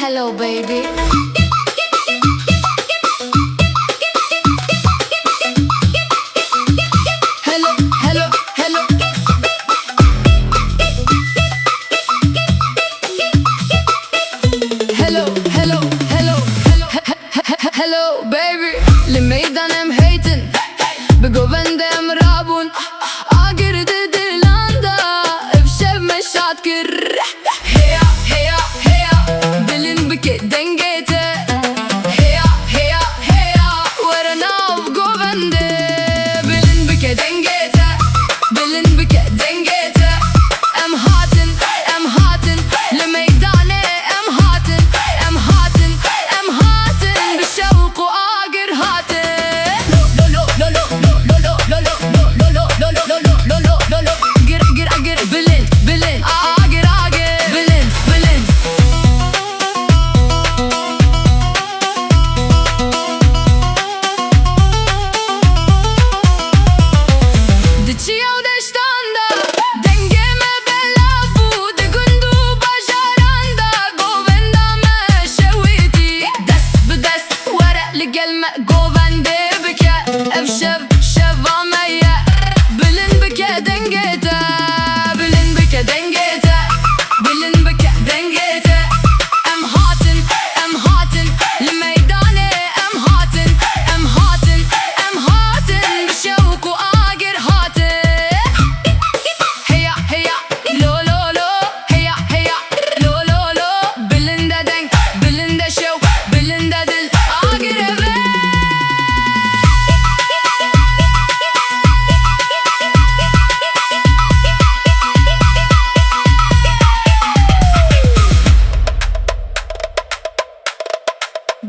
Hello baby. Hello, hello, hello. Hello, hello, hello, hello. Hello baby. لميدان ام هيتن بجوفن دم رابون اجر دلاندا افشف مشات كر هيا هيا هيا دلن بك دنجيته هيا هيا هيا ورنا بجوفن بلن بك دنجيته بلن بك دنجيته ام هاتن ام هاتن لميدان ام هاتن ام هاتن ام هاتن بالشوق واجر هاتن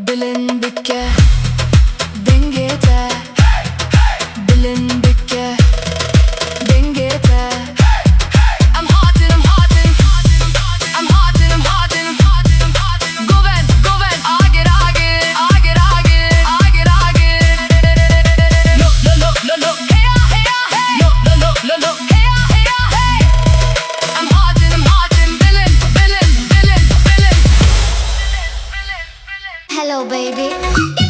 Bilin bike dengete Bilin bike dengete I'm hottin', I'm hottin', I'm hottin', I'm hottin', Goven, goven, ager, ager, ager, ager, ager, ager Lo, lo, lo, lo, lo, heya, heya, hey Lo, lo, lo, lo, lo, heya, heya, hey I'm hottin', bilin, bilin, bilin, bilin Hello baby.